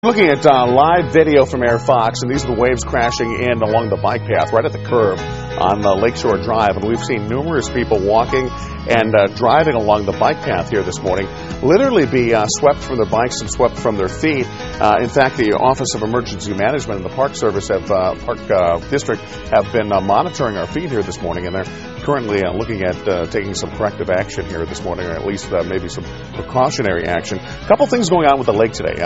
Looking at live video from Air Fox, and these are the waves crashing in along the bike path right at the curve on Lakeshore Drive. And we've seen numerous people walking and driving along the bike path here this morning literally be swept from their bikes and swept from their feet. In fact, the Office of Emergency Management and the Park Service Park District have been monitoring our feed here this morning, and they're currently looking at taking some corrective action here this morning, or at least maybe some precautionary action. A couple things going on with the lake today.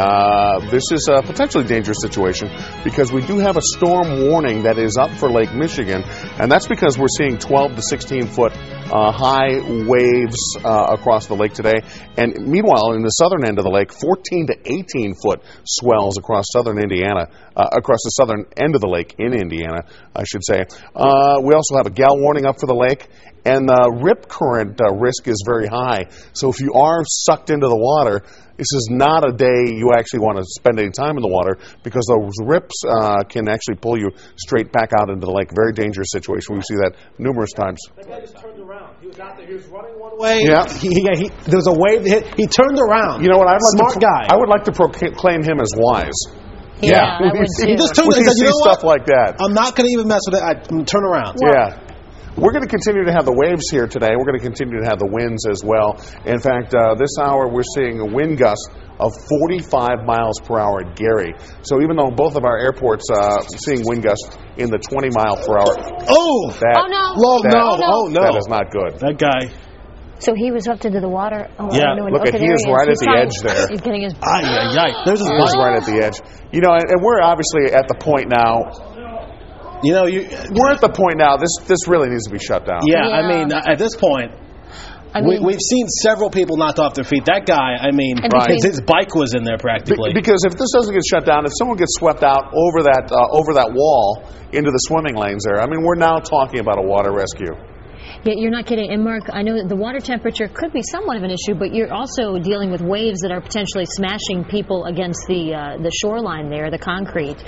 This is a potentially dangerous situation because we do have a storm warning that is up for Lake Michigan, and that's because we're seeing 12 to 16 foot high waves across the lake today. And meanwhile, in the southern end of the lake, 14 to 18 foot swells across southern Indiana, across the southern end of the lake in Indiana, I should say. We also have a gale warning up for the lake, and the rip current risk is very high. So if you are sucked into the water, this is not a day you actually want to spend any time in the water, because those rips can actually pull you straight back out into the lake. Very dangerous situation. We see that numerous times. That guy just turned around. He was out there. He was running one way. Yeah. There was a wave that hit. He turned around. You know what? Smart guy. I would like to proclaim him as wise. Yeah, I would too. He just turned around and said, you know stuff what? like that. I'm not going to even mess with it. I'm turn around. Yeah. We're going to continue to have the waves here today. We're going to continue to have the winds as well. In fact, this hour we're seeing a wind gust of 45 miles per hour at Gary. So even though both of our airports seeing wind gusts in the 20 mile per hour. Oh! No. That is not good. That guy. So he was swept into the water. Oh, yeah. Look at, he is right at the edge there. He's getting his. There's his bike. Right at the edge. You know, and we're obviously at the point now. You know, we're at the point now. This really needs to be shut down. Yeah. I mean, at this point, we've seen several people knocked off their feet. That guy, his bike was in there practically. Because if this doesn't get shut down, if someone gets swept out over that wall into the swimming lanes there, we're now talking about a water rescue. Yeah, you're not kidding. And Mark, I know that the water temperature could be somewhat of an issue, but you're also dealing with waves that are potentially smashing people against the shoreline there, the concrete.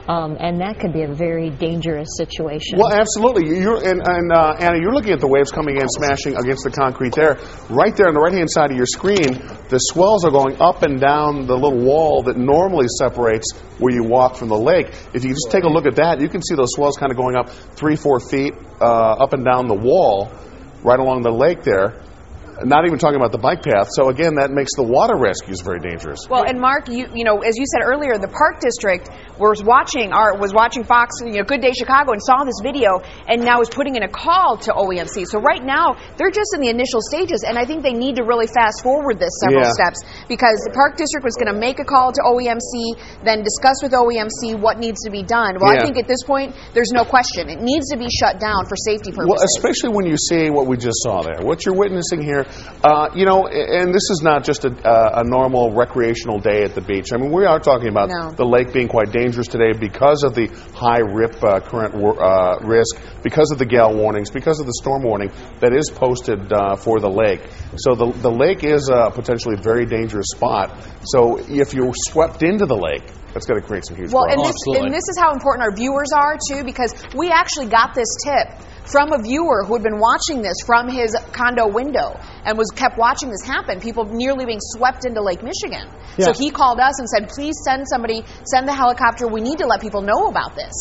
And that could be a very dangerous situation. Well, absolutely. Anna, you're looking at the waves coming in, smashing against the concrete there. Right there on the right-hand side of your screen, the swells are going up and down the little wall that normally separates where you walk from the lake. If you just take a look at that, you can see those swells kind of going up 3-4 feet up and down the wall right along the lake there. Not even talking about the bike path. So again, that makes the water rescues very dangerous. Well, and Mark, you know, as you said earlier, the Park District was watching Fox, Good Day Chicago, and saw this video, and now is putting in a call to OEMC. So right now, they're just in the initial stages, and I think they need to really fast forward this several steps, because the Park District was going to make a call to OEMC, then discuss with OEMC what needs to be done. Well, I think at this point, there's no question. It needs to be shut down for safety purposes. Well, especially when you see what we just saw there. What you're witnessing here, and this is not just a normal recreational day at the beach. We are talking about the lake being quite dangerous today because of the high rip current risk, because of the gale warnings, because of the storm warning that is posted for the lake. So the lake is a potentially very dangerous spot. So if you're swept into the lake, that's going to create some huge problems. And this is how important our viewers are, too, because we actually got this tip from a viewer who had been watching this from his condo window and kept watching this happen, people nearly being swept into Lake Michigan. Yeah. So he called us and said, please send the helicopter. We need to let people know about this.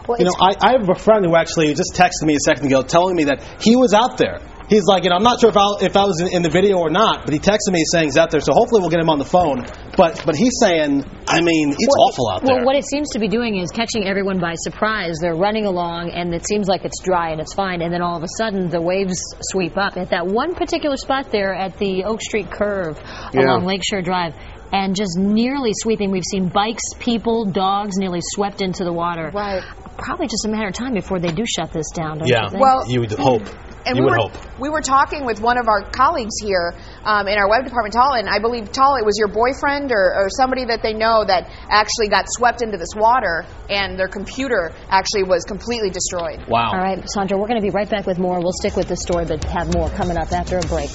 Well, I have a friend who actually just texted me a second ago telling me that he was out there. He's like, I'm not sure if I was in the video or not, but he texted me saying he's out there, so hopefully we'll get him on the phone. But he's saying, it's awful out there. Well, what it seems to be doing is catching everyone by surprise. They're running along, and it seems like it's dry and it's fine, and then all of a sudden the waves sweep up at that one particular spot there at the Oak Street curve along Lakeshore Drive. And just nearly sweeping. We've seen bikes, people, dogs nearly swept into the water. Right. Probably just a matter of time before they do shut this down, don't you think? Well, you would hope. And we were talking with one of our colleagues here in our web department, Tal, and I believe, Tal, it was your boyfriend or somebody that they know that actually got swept into this water, and their computer actually was completely destroyed. Wow. All right, Sandra, we're going to be right back with more. We'll stick with this story, but have more coming up after a break.